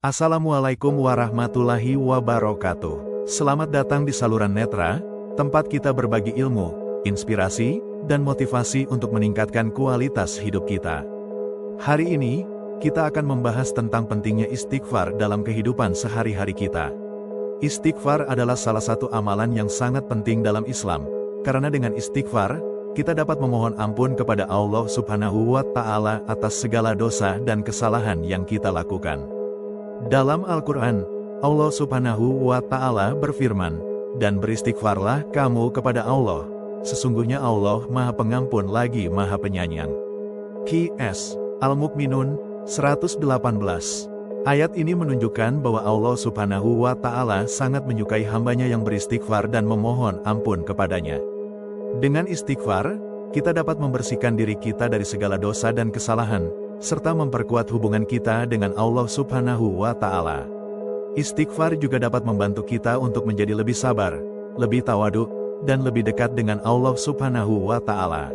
Assalamualaikum warahmatullahi wabarakatuh. Selamat datang di saluran Netra, tempat kita berbagi ilmu, inspirasi, dan motivasi untuk meningkatkan kualitas hidup kita. Hari ini, kita akan membahas tentang pentingnya istighfar dalam kehidupan sehari-hari kita. Istighfar adalah salah satu amalan yang sangat penting dalam Islam, karena dengan istighfar, kita dapat memohon ampun kepada Allah Subhanahu wa Ta'ala atas segala dosa dan kesalahan yang kita lakukan. Dalam Al-Quran, Allah Subhanahu wa Ta'ala berfirman, "Dan beristighfarlah kamu kepada Allah, sesungguhnya Allah Maha Pengampun lagi Maha Penyayang." Qs. Al-Mu'minun 118. Ayat ini menunjukkan bahwa Allah Subhanahu wa Ta'ala sangat menyukai hambanya yang beristighfar dan memohon ampun kepadanya. Dengan istighfar, kita dapat membersihkan diri kita dari segala dosa dan kesalahan, serta memperkuat hubungan kita dengan Allah Subhanahu wa Ta'ala. Istighfar juga dapat membantu kita untuk menjadi lebih sabar, lebih tawadu, dan lebih dekat dengan Allah Subhanahu wa Ta'ala.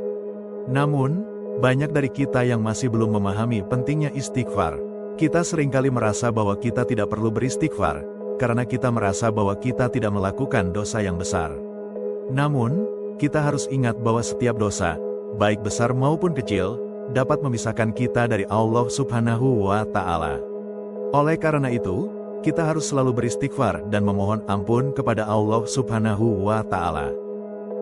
Namun, banyak dari kita yang masih belum memahami pentingnya istighfar. Kita seringkali merasa bahwa kita tidak perlu beristighfar, karena kita merasa bahwa kita tidak melakukan dosa yang besar. Namun, kita harus ingat bahwa setiap dosa, baik besar maupun kecil, dapat memisahkan kita dari Allah Subhanahu wa Ta'ala. Oleh karena itu, kita harus selalu beristighfar dan memohon ampun kepada Allah Subhanahu wa Ta'ala.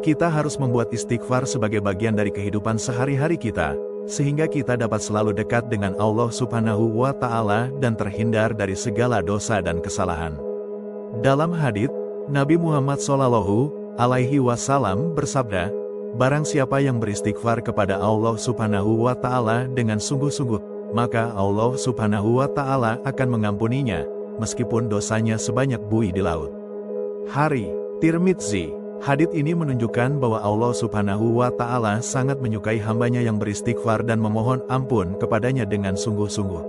Kita harus membuat istighfar sebagai bagian dari kehidupan sehari-hari kita, sehingga kita dapat selalu dekat dengan Allah Subhanahu wa Ta'ala dan terhindar dari segala dosa dan kesalahan. Dalam hadits, Nabi Muhammad SAW bersabda, "Barang siapa yang beristighfar kepada Allah Subhanahu wa Ta'ala dengan sungguh-sungguh, maka Allah Subhanahu wa Ta'ala akan mengampuninya, meskipun dosanya sebanyak buih di laut." Hari Tirmidzi. Hadits ini menunjukkan bahwa Allah Subhanahu wa Ta'ala sangat menyukai hambanya yang beristighfar dan memohon ampun kepadanya dengan sungguh-sungguh.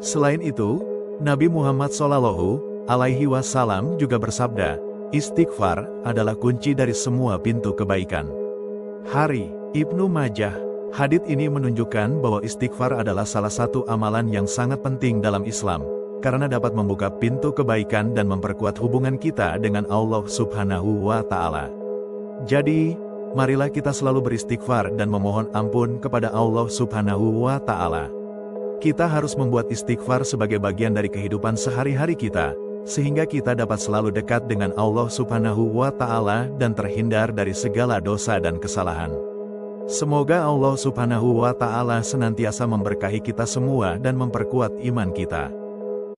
Selain itu, Nabi Muhammad SAW juga bersabda, "Istighfar adalah kunci dari semua pintu kebaikan." Hari Ibnu Majah. Hadits ini menunjukkan bahwa istighfar adalah salah satu amalan yang sangat penting dalam Islam, karena dapat membuka pintu kebaikan dan memperkuat hubungan kita dengan Allah Subhanahu wa Ta'ala. Jadi, marilah kita selalu beristighfar dan memohon ampun kepada Allah Subhanahu wa Ta'ala. Kita harus membuat istighfar sebagai bagian dari kehidupan sehari-hari kita, sehingga kita dapat selalu dekat dengan Allah Subhanahu wa Ta'ala dan terhindar dari segala dosa dan kesalahan. Semoga Allah Subhanahu wa Ta'ala senantiasa memberkahi kita semua dan memperkuat iman kita.